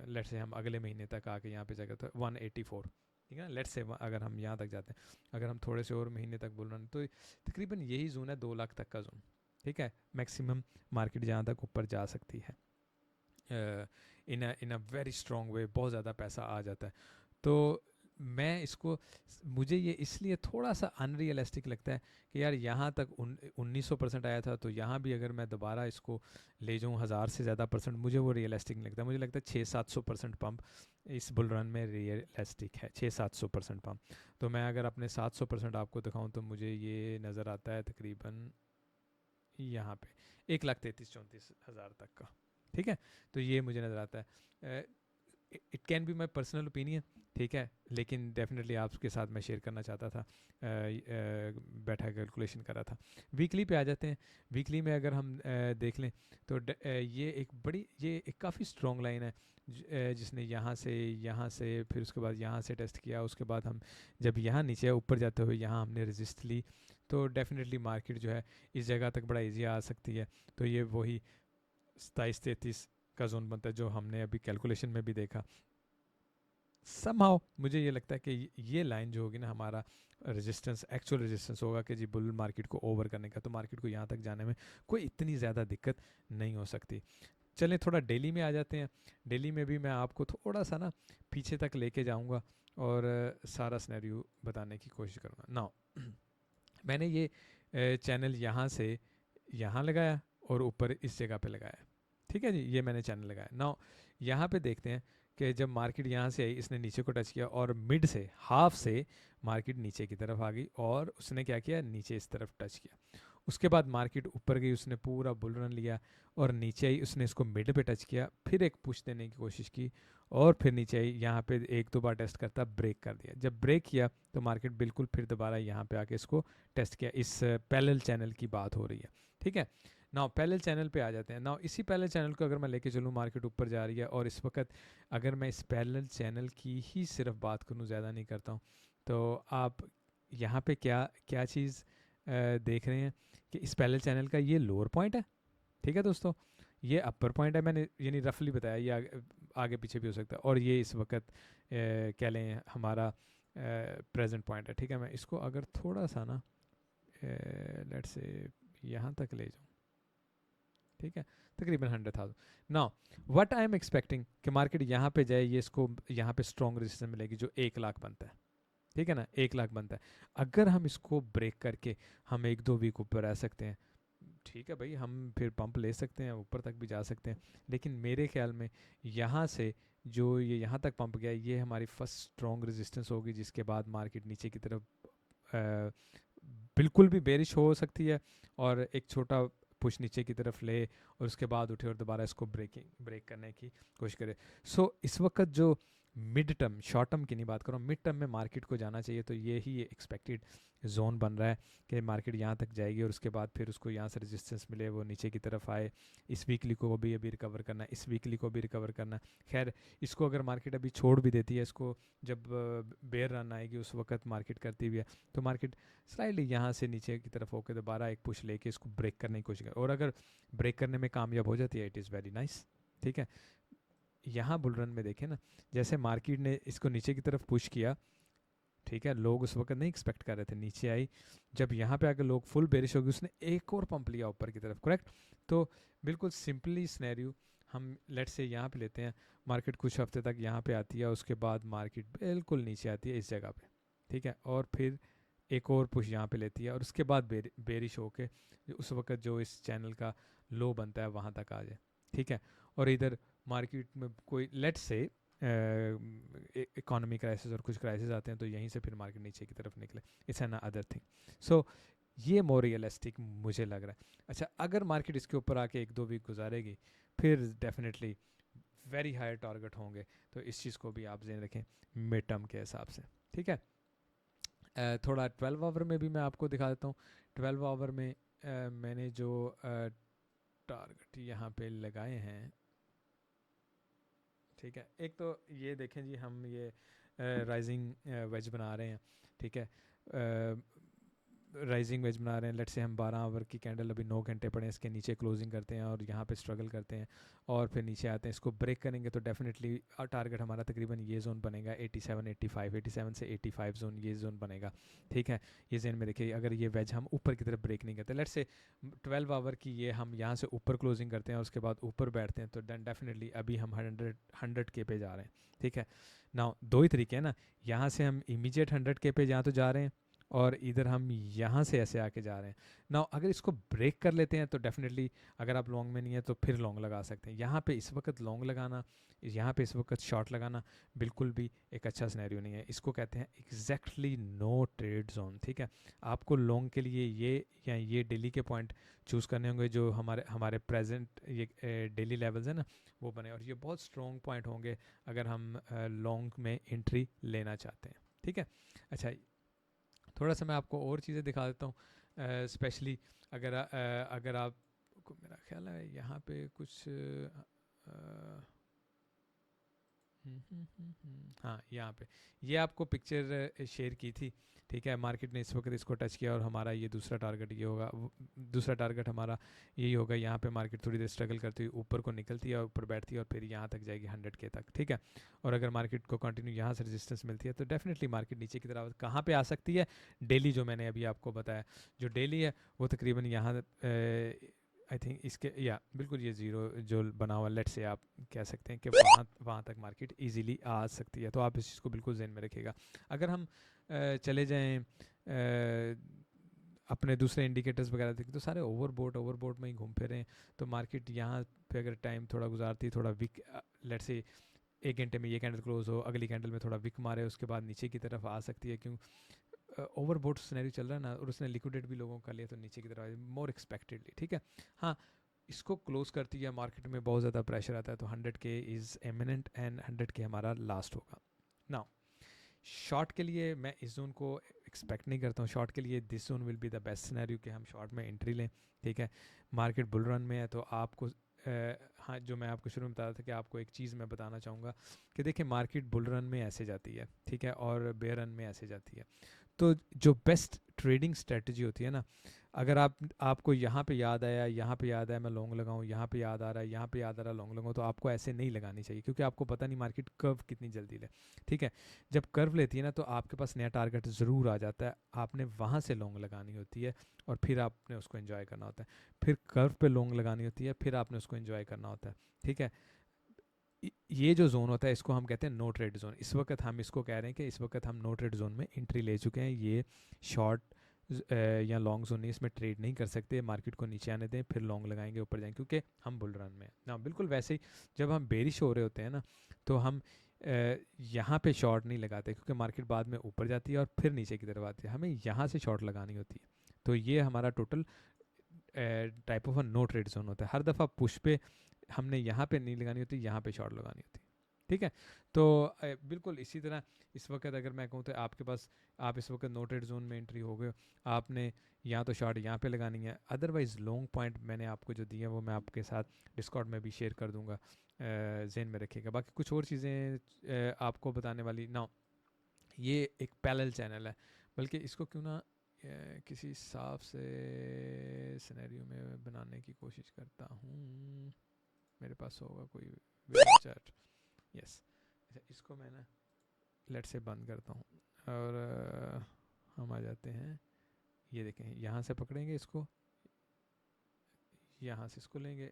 लेट से हम अगले महीने तक आके यहाँ पे जाएगा तो 184, ठीक है ना। लेट से अगर हम यहाँ तक जाते हैं, अगर हम थोड़े से और महीने तक बोल रहे हैं तो तकरीबन यही जोन है 2 लाख तक का जोन। ठीक है, मैक्सिमम मार्केट जहाँ तक ऊपर जा सकती है इन अ वेरी स्ट्रॉन्ग वे, बहुत ज़्यादा पैसा आ जाता है। तो मैं इसको, मुझे ये इसलिए थोड़ा सा अनरियलिस्टिक लगता है कि यार यहाँ तक 1900% आया था, तो यहाँ भी अगर मैं दोबारा इसको ले जाऊँ 1,000 से ज़्यादा परसेंट, मुझे वो रियलिस्टिक नहीं लगता। मुझे लगता है 600-700% पंप इस बुल रन में रियलिस्टिक है, 600-700% पंप। तो मैं अगर अपने 700% आपको दिखाऊँ तो मुझे ये नज़र आता है तकरीबन यहाँ पे 1,33,34,000 तक का। ठीक है, तो ये मुझे नज़र आता है। It can be my personal opinion, ठीक है, लेकिन डेफिनेटली आपके साथ मैं शेयर करना चाहता था, बैठा कैलकुलेशन करा था। वीकली पे आ जाते हैं। वीकली में अगर हम देख लें तो ये एक काफ़ी स्ट्रॉन्ग लाइन है, जिसने यहाँ से फिर उसके बाद यहाँ से टेस्ट किया, उसके बाद हम जब यहाँ नीचे ऊपर जाते हुए यहाँ हमने रेजिस्ट ली, तो डेफिनेटली मार्केट जो है इस जगह तक बड़ा ईजी आ सकती है। तो ये वही 27-33 का जोन बनता है जो हमने अभी कैलकुलेशन में भी देखा। समहाउ मुझे ये लगता है कि ये लाइन जो होगी ना, हमारा रेजिस्टेंस, एक्चुअल रेजिस्टेंस होगा कि जी बुल मार्केट को ओवर करने का, तो मार्केट को यहाँ तक जाने में कोई इतनी ज़्यादा दिक्कत नहीं हो सकती। चलें थोड़ा डेली में आ जाते हैं। डेली में भी मैं आपको थोड़ा सा ना पीछे तक लेके जाऊँगा और सारा सिनेरियो बताने की कोशिश करूँगा। नाउ मैंने ये चैनल यहाँ से यहाँ लगाया और ऊपर इस जगह पे लगाया, ठीक है जी, ये मैंने चैनल लगाया। नाउ यहाँ पे देखते हैं कि जब मार्केट यहाँ से आई, इसने नीचे को टच किया और मिड से हाफ से मार्केट नीचे की तरफ आ गई, और उसने क्या किया, नीचे इस तरफ टच किया। उसके बाद मार्केट ऊपर गई, उसने पूरा बुल रन लिया और नीचे आई, उसने इसको मिड पे टच किया, फिर एक पुश देने की कोशिश की और फिर नीचे आई, यहाँ पे 1-2 बार टेस्ट करता, ब्रेक कर दिया। जब ब्रेक किया तो मार्केट बिल्कुल फिर दोबारा यहाँ पे आके इसको टेस्ट किया। इस पैरेलल चैनल की बात हो रही है, ठीक है। नाउ पैरेलल चैनल पे आ जाते हैं। नाउ इसी पैरेलल चैनल को अगर मैं लेके चलूँ, मार्केट ऊपर जा रही है, और इस वक्त अगर मैं इस पैरेलल चैनल की ही सिर्फ बात करूँ, ज़्यादा नहीं करता हूँ, तो आप यहाँ पे क्या क्या चीज़ देख रहे हैं कि इस पैरेलल चैनल का ये लोअर पॉइंट है, ठीक है दोस्तों, ये अपर पॉइंट है, मैंने यानी रफली बताया, ये आगे पीछे भी हो सकता है, और ये इस वक्त कह लें हमारा प्रेजेंट पॉइंट है, ठीक है। मैं इसको अगर थोड़ा सा ना लेट्स से यहाँ तक ले जाऊँ, ठीक है, तकरीबन 100,000। Now what I am expecting कि मार्केट यहाँ पे जाए, ये इसको यहाँ पे स्ट्रॉन्ग रेजिस्टेंस मिलेगी जो 1 लाख बनता है, ठीक है ना, 1 लाख बनता है। अगर हम इसको ब्रेक करके हम 1-2 वीक ऊपर रह सकते हैं, ठीक है भाई, हम फिर पंप ले सकते हैं, ऊपर तक भी जा सकते हैं, लेकिन मेरे ख्याल में यहाँ से जो ये यहाँ तक पंप गया, ये हमारी फर्स्ट स्ट्रॉन्ग रेजिस्टेंस होगी, जिसके बाद मार्केट नीचे की तरफ बिल्कुल भी बेरिश हो सकती है और एक छोटा पुश नीचे की तरफ ले, और उसके बाद उठे और दोबारा इसको ब्रेक करने की कोशिश करे। सो इस वक्त जो मिड टर्म, शॉर्ट टर्म की नहीं बात कर रहा हूँ, मिड टर्म में मार्केट को जाना चाहिए, तो ये ही एक्सपेक्टेड जोन बन रहा है कि मार्केट यहाँ तक जाएगी और उसके बाद फिर उसको यहाँ से रेजिस्टेंस मिले, वो नीचे की तरफ आए। इस वीकली को भी अभी रिकवर करना है, इस वीकली को भी रिकवर करना है। खैर इसको अगर मार्केट अभी छोड़ भी देती है, इसको जब बेयर रन आएगी उस वक्त मार्केट करती हुई है, तो मार्केट स्लाइडली यहाँ से नीचे की तरफ होकर दोबारा एक पुश लेके इसको ब्रेक करने की कोशिश करे, और अगर ब्रेक करने में कामयाब हो जाती है, इट इज़ वेरी नाइस, ठीक है। यहाँ बुल रन में देखें ना, जैसे मार्केट ने इसको नीचे की तरफ पुश किया, ठीक है, लोग उस वक्त नहीं एक्सपेक्ट कर रहे थे, नीचे आई, जब यहाँ पे आकर लोग फुल बेरिश हो गए, उसने एक और पंप लिया ऊपर की तरफ, करेक्ट। तो बिल्कुल सिंपली स्नैरियो हम लेट से यहाँ पे लेते हैं, मार्केट कुछ हफ्ते तक यहाँ पे आती है, उसके बाद मार्केट बिल्कुल नीचे आती है इस जगह पे, ठीक है, और फिर एक और पुश यहाँ पे लेती है, और उसके बाद बेरिश होके उस वक्त जो इस चैनल का लो बनता है वहाँ तक आ जाए, ठीक है। और इधर मार्केट में कोई लेट्स से इकोनॉमी क्राइसिस और कुछ क्राइसिस आते हैं तो यहीं से फिर मार्केट नीचे की तरफ निकले, इट्स एन अदर थिंग। सो ये मोर रियलिस्टिक मुझे लग रहा है। अच्छा, अगर मार्केट इसके ऊपर आके 1-2 वीक गुजारेगी फिर डेफिनेटली वेरी हाई टारगेट होंगे, तो इस चीज़ को भी आप ध्यान रखें मिड टर्म के हिसाब से, ठीक है। थोड़ा 12 आवर में भी मैं आपको दिखा देता हूँ। 12 आवर में मैंने जो टारगेट यहाँ पे लगाए हैं, ठीक है। एक तो ये देखें जी, हम ये राइजिंग वेज बना रहे हैं, ठीक है। राइजिंग वेज बना रहे हैं, लेट से हम 12 आवर की कैंडल अभी 9 घंटे पड़े, इसके नीचे क्लोजिंग करते हैं और यहाँ पे स्ट्रगल करते हैं और फिर नीचे आते हैं, इसको ब्रेक करेंगे तो डेफिनेटली टारगेट हमारा तकरीबन ये जोन बनेगा 87 85, 87 से 85 जोन, ये जोन बनेगा, ठीक है। ये जेन में देखिए, अगर ये वेज हम ऊपर की तरफ ब्रेक नहीं करते, लेट से 12 आवर की ये हम यहाँ से ऊपर क्लोजिंग करते हैं और उसके बाद ऊपर बैठते हैं, तो देन डेफिनेटली अभी हम 100 के पे जा रहे हैं, ठीक है। नाउ दो ही तरीके हैं ना, यहाँ से हम इमीडिएट 100 के पे जहाँ तो जा रहे हैं और इधर हम यहाँ से ऐसे आके जा रहे हैं। नाउ अगर इसको ब्रेक कर लेते हैं तो डेफिनेटली अगर आप लॉन्ग में नहीं है तो फिर लॉन्ग लगा सकते हैं। यहाँ पे इस वक्त लॉन्ग लगाना, यहाँ पे इस वक्त शॉर्ट लगाना बिल्कुल भी एक अच्छा सिनेरियो नहीं है। इसको कहते हैं एग्जैक्टली नो ट्रेड जोन, ठीक है। आपको लॉन्ग के लिए ये या ये डेली के पॉइंट चूज़ करने होंगे जो हमारे हमारे प्रेजेंट ये डेली लेवल्स है ना वो बने, और ये बहुत स्ट्रॉन्ग पॉइंट होंगे अगर हम लॉन्ग में एंट्री लेना चाहते हैं, ठीक है। अच्छा, थोड़ा सा मैं आपको और चीज़ें दिखा देता हूँ, स्पेशली अगर आपको मेरा ख्याल है यहाँ पे कुछ हाँ, यहाँ पे ये आपको पिक्चर शेयर की थी, ठीक है। मार्केट ने इस वक्त इसको टच किया और हमारा ये दूसरा टारगेट ये होगा, दूसरा टारगेट हमारा यही होगा। यहाँ पे मार्केट थोड़ी देर स्ट्रगल करती हुई ऊपर को निकलती है और ऊपर बैठती है और फिर यहाँ तक जाएगी 100 के तक, ठीक है। और अगर मार्केट को कंटिन्यू यहाँ से रेजिस्टेंस मिलती है तो डेफिनेटली मार्केट नीचे की तरफ कहाँ पे आ सकती है, डेली जो मैंने अभी आपको बताया, जो डेली है वो तकरीबन यहाँ आई थिंक इसके या बिल्कुल ये ज़ीरो जो बना हुआ, लेट से आप कह सकते हैं कि वहाँ तक मार्केट इजीली आ सकती है, तो आप इस चीज़ को बिल्कुल ज़हन में रखिएगा। अगर हम चले जाएं अपने दूसरे इंडिकेटर्स वगैरह देखें तो सारे ओवरबोट में ही घूम फिर रहे हैं। तो मार्केट यहाँ पे अगर टाइम थोड़ा गुजारती है, थोड़ा वीक, लेट से 1 घंटे में ये कैंडल क्लोज हो, अगली कैंडल में थोड़ा विक मारे, उसके बाद नीचे की तरफ आ सकती है, क्यों ओवरबोट सिनेरियो चल रहा है ना, और उसने लिक्विडेट भी लोगों का लिया तो नीचे की तरफ मोर एक्सपेक्टेडली, ठीक है। हाँ, इसको क्लोज करती है मार्केट में बहुत ज़्यादा प्रेशर आता है तो 100 के इज़ एमिनेंट एंड 100 के हमारा लास्ट होगा। नाउ शॉर्ट के लिए मैं इस जोन को एक्सपेक्ट नहीं करता हूँ, शॉर्ट के लिए this zone will be the best scenario कि हम शॉर्ट में एंट्री लें, ठीक है। मार्केट बुल रन में है तो आपको हाँ, जो मैं आपको शुरू में बताया था कि आपको एक चीज़ मैं बताना चाहूँगा कि देखिए मार्केट बुल रन में ऐसे जाती है, ठीक है, और बेयर रन में ऐसे जाती है। तो जो बेस्ट ट्रेडिंग स्ट्रेटजी होती है ना, अगर आपको यहाँ पे याद आया, यहाँ पे याद आया मैं लॉन्ग लगाऊं, यहाँ पे याद आ रहा है, यहाँ पे याद आ रहा है लॉन्ग लगाऊं, तो आपको ऐसे नहीं लगानी चाहिए, क्योंकि आपको पता नहीं मार्केट कर्व कितनी जल्दी ले, ठीक है। जब कर्व लेती है ना तो आपके पास नया टारगेट ज़रूर आ जाता है, आपने वहाँ से लॉन्ग लगानी होती है और फिर आपने उसको एंजॉय करना होता है, फिर कर्व पे लॉन्ग लगानी होती है, फिर आपने उसको एंजॉय करना होता है, ठीक है। ये जो जोन होता है इसको हम कहते हैं नो ट्रेड जोन। इस वक्त हम इसको कह रहे हैं कि इस वक्त हम नो ट्रेड जोन में एंट्री ले चुके हैं, ये शॉर्ट या लॉन्ग जोन नहीं, इसमें ट्रेड नहीं कर सकते, मार्केट को नीचे आने दें फिर लॉन्ग लगाएंगे ऊपर जाएंगे, क्योंकि हम बुल रन में हैं ना। बिल्कुल वैसे ही जब हम बेरिश हो रहे होते हैं ना तो हम यहाँ पे शॉर्ट नहीं लगाते, क्योंकि मार्केट बाद में ऊपर जाती है और फिर नीचे की तरफ आती है, हमें यहाँ से शॉर्ट लगानी होती है। तो ये हमारा total type of no trade zone होता है। हर दफ़ा पुश पे हमने यहाँ पे नहीं लगानी होती, यहाँ पे शॉर्ट लगानी होती, ठीक है। तो बिल्कुल इसी तरह इस वक्त अगर मैं कहूँ तो आपके पास, आप इस वक्त नो ट्रेड जोन में एंट्री हो गए, आपने यहाँ तो शॉर्ट यहाँ पे लगानी है, अदरवाइज़ लॉन्ग पॉइंट मैंने आपको जो दिए वो मैं आपके साथ डिस्कॉर्ड में भी शेयर कर दूंगा, जहन में रखिएगा। बाकी कुछ और चीज़ें आपको बताने वाली ना, ये एक पैरेलल चैनल है, बल्कि इसको क्यों ना किसी साफ से सिनेरियो में बनाने की कोशिश करता हूँ, मेरे पास होगा कोई वीडियो चैट, यस। अच्छा, इसको मैं ना लेट से बंद करता हूँ और हम आ जाते हैं, ये देखें यहाँ से पकड़ेंगे इसको, यहाँ से इसको लेंगे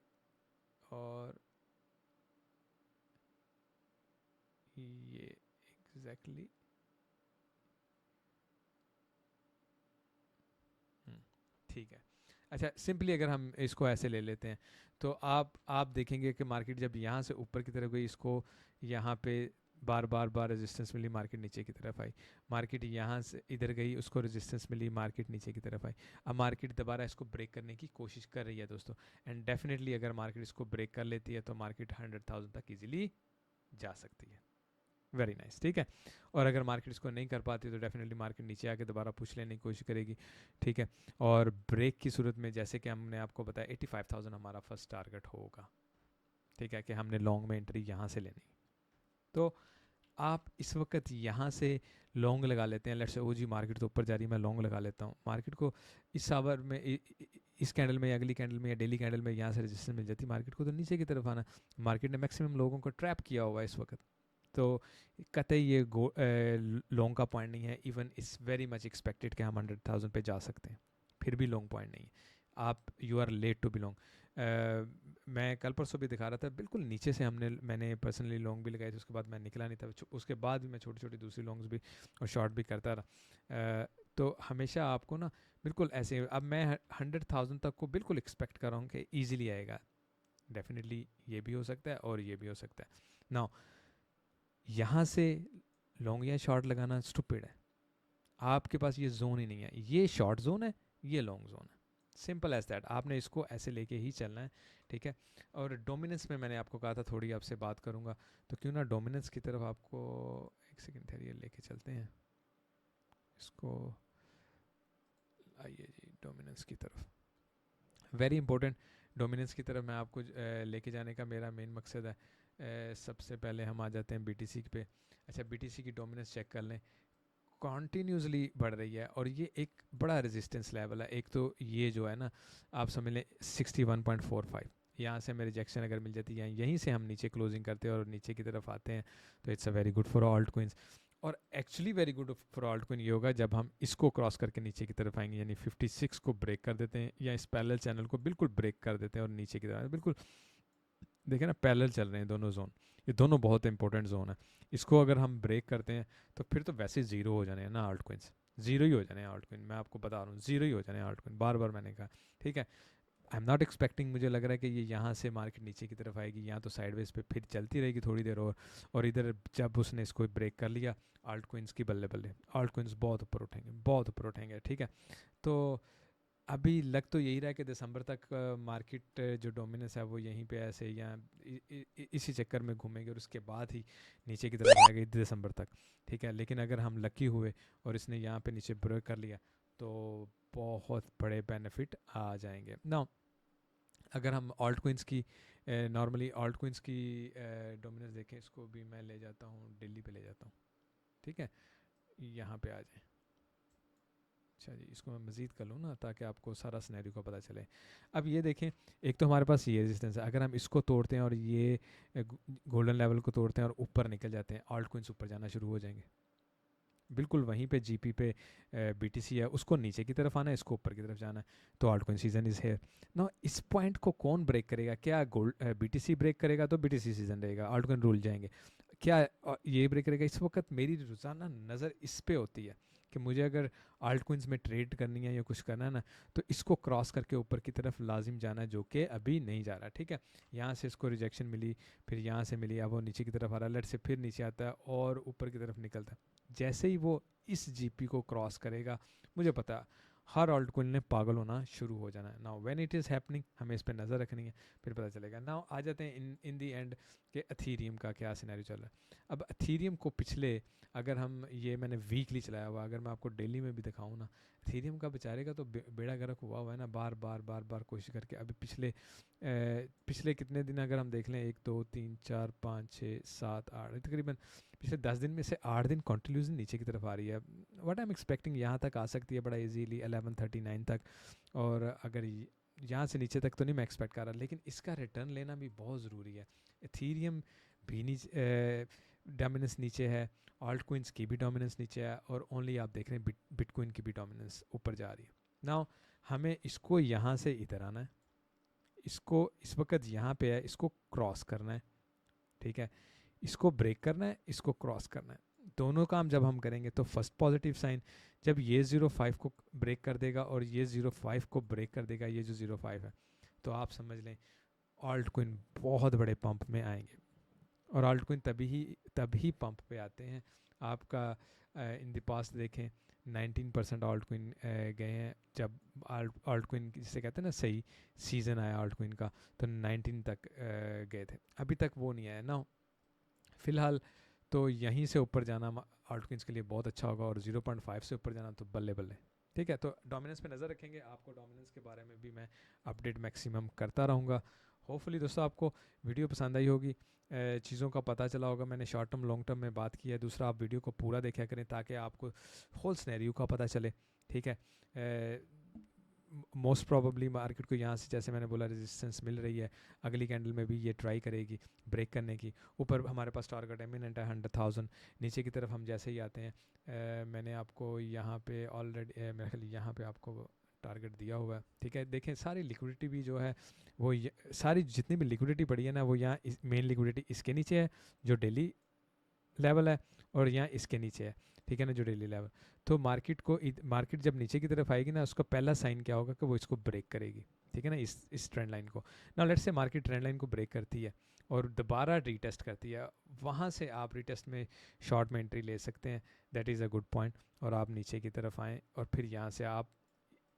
और ये एग्जैक्टली ठीक है। अच्छा सिंपली अगर हम इसको ऐसे ले लेते हैं तो आप देखेंगे कि मार्केट जब यहाँ से ऊपर की तरफ गई, इसको यहाँ पे बार बार बार रेजिस्टेंस मिली, मार्केट नीचे की तरफ आई। मार्केट यहाँ से इधर गई, उसको रेजिस्टेंस मिली, मार्केट नीचे की तरफ आई। अब मार्केट दोबारा इसको ब्रेक करने की कोशिश कर रही है दोस्तों, एंड डेफिनेटली अगर मार्केट इसको ब्रेक कर लेती है तो मार्केट 100,000 तक इजीली जा सकती है। वेरी नाइस, ठीक है। और अगर मार्केट इसको नहीं कर पाती तो डेफिनेटली मार्केट नीचे आके दोबारा पुश लेने की कोशिश करेगी, ठीक है। और ब्रेक की सूरत में जैसे कि हमने आपको बताया 85,000 हमारा फर्स्ट टारगेट होगा, ठीक है, कि हमने लॉन्ग में एंट्री यहाँ से लेनी। तो आप इस वक्त यहाँ से लॉन्ग लगा लेते हैं, let's say O ji market तो ऊपर जा रही है, मैं लॉन्ग लगा लेता हूँ। मार्केट को इस आवर में इस कैंडल में या अगली कैंडल में या डेली कैंडल में यहाँ से रेजिस्टेंस मिल जाती है, मार्केट को तो नीचे की तरफ आना। मार्केट ने मैक्सिमम लोगों को ट्रैप किया हुआ है इस वक्त, तो कतई ये लॉन्ग का पॉइंट नहीं है। Even it's very much expected कि हम 100,000 पे जा सकते हैं, फिर भी लॉन्ग पॉइंट नहीं है। आप you are late to belong. मैं कल परसों भी दिखा रहा था, बिल्कुल नीचे से मैंने पर्सनली लॉन्ग भी लगाई थी, उसके बाद मैं निकला नहीं था, उसके बाद भी मैं छोटी छोटी दूसरी लॉन्ग्स भी और शॉर्ट भी करता रहा। तो हमेशा आपको ना बिल्कुल ऐसे, अब मैं 100,000 तक को बिल्कुल एक्सपेक्ट कर रहा हूँ कि ईजिली आएगा। डेफिनेटली ये भी हो सकता है और ये भी हो सकता है। नाउ यहाँ से लॉन्ग या शॉर्ट लगाना स्टूपिड है, आपके पास ये जोन ही नहीं है। ये शॉर्ट जोन है, ये लॉन्ग जोन है, सिंपल एज दैट। आपने इसको ऐसे लेके ही चलना है, ठीक है। और डोमिनेंस में मैंने आपको कहा था थोड़ी आपसे बात करूंगा, तो क्यों ना डोमिनेंस की तरफ आपको एक सेकेंड ठहरिए लेके चलते हैं इसको। आइए जी डोमिनेंस की तरफ, वेरी इंपॉर्टेंट। डोमिनेंस की तरफ मैं आपको लेके जाने का मेरा मेन मकसद है। सबसे पहले हम आ जाते हैं बीटीसी पे। अच्छा बीटीसी की डोमिनेंस चेक कर लें, कॉन्टीन्यूसली बढ़ रही है और ये एक बड़ा रेजिस्टेंस लेवल है। एक तो ये जो है ना, आप समझ लें 61.45, यहाँ से हमें रिजेक्शन अगर मिल जाती है, यहीं से हम नीचे क्लोजिंग करते हैं और नीचे की तरफ आते हैं, तो it's a very good for altcoins. और actually very good for altcoin ये होगा जब हम इसको क्रॉस करके नीचे की तरफ आएंगे, यानी 56 को ब्रेक कर देते हैं या इस पैरेलल चैनल को बिल्कुल ब्रेक कर देते हैं और नीचे की तरफ बिल्कुल, देखें ना पैरेलल चल रहे हैं दोनों जोन, ये दोनों बहुत इंपॉर्टेंट जोन है। इसको अगर हम ब्रेक करते हैं तो फिर तो वैसे जीरो हो जाने हैं ना आल्ट कोइंस, जीरो ही हो जाने हैं आल्ट कोइन, मैं आपको बता रहा हूँ जीरो ही हो जाने हैं आल्ट कोइन, बार बार मैंने कहा, ठीक है। आई एम नॉट एक्सपेक्टिंग, मुझे लग रहा है कि ये यहाँ से मार्केट नीचे की तरफ आएगी, यहाँ तो साइडवेज पे फिर चलती रहेगी थोड़ी देर और इधर जब उसने इसको ब्रेक कर लिया आल्ट कोइंस की बल्ले बल्ले, आल्ट कोइंस बहुत ऊपर उठेंगे, बहुत ऊपर उठेंगे, ठीक है। तो अभी लग तो यही रहा है कि दिसंबर तक मार्केट जो डोमिनेंस है वो यहीं पे ऐसे या इसी चक्कर में घूमेंगे और उसके बाद ही नीचे की तरफ आएगी दिसंबर तक, ठीक है। लेकिन अगर हम लकी हुए और इसने यहाँ पे नीचे ब्रेक कर लिया तो बहुत बड़े बेनिफिट आ जाएंगे ना। अगर हम ऑल्ट कोइंस की नॉर्मली ऑल्ट कोइंस की डोमिनेंस देखें, इसको भी मैं ले जाता हूँ दिल्ली पे ले जाता हूँ, ठीक है, यहाँ पे आ जाए। अच्छा जी इसको मैं मज़ीद कर लूँ ना ताकि आपको सारा सिनेरियो का पता चले। अब ये देखें, एक तो हमारे पास ये रेजिस्टेंस है, अगर हम इसको तोड़ते हैं और ये गोल्डन लेवल को तोड़ते हैं और ऊपर निकल जाते हैं, ऑल्ट कोइंस ऊपर जाना शुरू हो जाएंगे। बिल्कुल वहीं पे जीपी पे बीटीसी है, उसको नीचे की तरफ आना है, इसको ऊपर की तरफ जाना है, तो alt coin season is here ना। इस पॉइंट को कौन ब्रेक करेगा? क्या गोल्ड बीटीसी ब्रेक करेगा तो बीटीसी सीजन रहेगा, ऑल्ट कोइन रूल जाएंगे। क्या ये ब्रेक करेगा? इस वक्त मेरी रोज़ाना नज़र इस पे होती है कि मुझे अगर आल्ट कोइंस में ट्रेड करनी है या कुछ करना है ना, तो इसको क्रॉस करके ऊपर की तरफ लाजिम जाना है, जो कि अभी नहीं जा रहा, ठीक है। यहाँ से इसको रिजेक्शन मिली, फिर यहाँ से मिली, अब वो नीचे की तरफ आ रहा है, लेट से फिर नीचे आता है और ऊपर की तरफ निकलता है। जैसे ही वो इस जीपी को क्रॉस करेगा, मुझे पता है हर ऑल्ट कोइन ने पागल होना शुरू हो जाना है। Now when it is happening हमें इस पर नज़र रखनी है, फिर पता चलेगा। नाउ आ जाते हैं इन दी एंड के अथीरियम का क्या सिनेरियो चल रहा है। अब अथीरियम को पिछले, अगर हम ये मैंने वीकली चलाया हुआ, अगर मैं आपको डेली में भी दिखाऊँ ना, अथीरियम का बेचारे का तो बेड़ा गर्क हुआ है ना, बार बार बार बार कोशिश करके। अभी पिछले कितने दिन अगर हम देख लें, 1 2 3 4 5 6 7 8, तकरीबन पिछले 10 दिन में से 8 दिन कंटिन्यूसली नीचे की तरफ आ रही है। व्हाट आई एम एक्सपेक्टिंग यहाँ तक आ सकती है बड़ा इजीली 1139 तक, और अगर यहाँ से नीचे तक तो नहीं मैं एक्सपेक्ट कर रहा, लेकिन इसका रिटर्न लेना भी बहुत ज़रूरी है। एथीरियम भी नीचे डोमिनेंस नीचे है, ऑल्ट कोइंस की भी डोमिनेंस नीचे है, और ओनली आप देख रहे हैं बिटकॉइन की भी डोमिनेंस ऊपर जा रही है। नाउ हमें इसको यहाँ से इधर आना है, इसको इस वक्त यहाँ पे है, इसको क्रॉस करना है, ठीक है, इसको ब्रेक करना है, इसको क्रॉस करना है। दोनों काम जब हम करेंगे तो फर्स्ट पॉजिटिव साइन, जब ये 0.5 को ब्रेक कर देगा और ये 0.5 को ब्रेक कर देगा, ये जो 0.5 है, तो आप समझ लें ऑल्ट कोइन बहुत बड़े पंप में आएंगे। और ऑल्ट कोइन तभी पंप पे आते हैं। आपका इन द पास्ट देखें 19% ऑल्ट कोइन गए हैं, जब ऑल्ट कोइन जिसे कहते हैं ना सही सीज़न आया ऑल्ट कोइन का, तो 19 तक गए थे। अभी तक वो नहीं आया ना फ़िलहाल, तो यहीं से ऊपर जाना ऑल्ट कोइंस के लिए बहुत अच्छा होगा, और 0.5 से ऊपर जाना तो बल्ले बल्ले। ठीक है, तो डोमिनेंस पे नज़र रखेंगे, आपको डोमिनेंस के बारे में भी मैं अपडेट मैक्सिमम करता रहूँगा। होपफुली दोस्तों आपको वीडियो पसंद आई होगी, चीज़ों का पता चला होगा। मैंने शॉर्ट टर्म लॉन्ग टर्म में बात की है। दूसरा, आप वीडियो को पूरा देखा करें ताकि आपको होल स्नैरियो का पता चले। ठीक है, मोस्ट प्रोबेबली मार्केट को यहाँ से जैसे मैंने बोला रेजिस्टेंस मिल रही है, अगली कैंडल में भी ये ट्राई करेगी ब्रेक करने की। ऊपर हमारे पास टारगेट इमिनेंट है 100,000। नीचे की तरफ हम जैसे ही आते हैं, मैंने आपको यहाँ पे ऑलरेडी मेरे ख्याल यहाँ पे आपको टारगेट दिया हुआ है। ठीक है, देखें सारी लिक्विडिटी भी जो है वो सारी जितनी भी लिक्विडिटी पड़ी है ना, वो यहाँ मेन लिक्विडिटी इसके नीचे है जो डेली लेवल है, और यहाँ इसके नीचे है। ठीक है ना, जो डेली लेवल। तो मार्केट जब नीचे की तरफ आएगी ना, उसका पहला साइन क्या होगा कि वो इसको ब्रेक करेगी। ठीक है ना, इस ट्रेंड लाइन को ना, let's say market trend line को ब्रेक करती है और दोबारा रीटेस्ट करती है, वहाँ से आप रीटेस्ट में शॉर्ट में एंट्री ले सकते हैं। That is a good point. और आप नीचे की तरफ आएँ और फिर यहाँ से आप,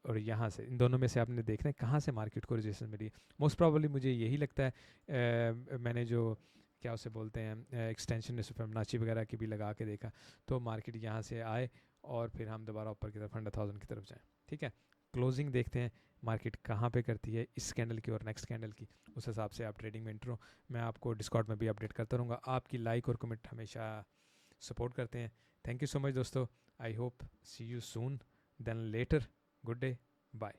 और यहाँ से, इन दोनों में से आपने देखना है कहाँ से मार्केट को रेजिस्टेंस मिली है। मोस्ट प्रॉब्ली मुझे यही लगता है, मैंने जो क्या उसे बोलते हैं एक्सटेंशन फिबोनाची वगैरह की भी लगा के देखा, तो मार्केट यहाँ से आए और फिर हम दोबारा ऊपर की तरफ 100,000 की तरफ जाएं। ठीक है, क्लोजिंग देखते हैं मार्केट कहाँ पे करती है, इस कैंडल की और नेक्स्ट कैंडल की, उस हिसाब से आप ट्रेडिंग में एंटर हो। मैं आपको डिस्कॉर्ड में भी अपडेट करता रहूँगा। आपकी लाइक और कमेंट हमेशा सपोर्ट करते हैं। थैंक यू सो मच दोस्तों। I hope see you soon then later. Good day, bye.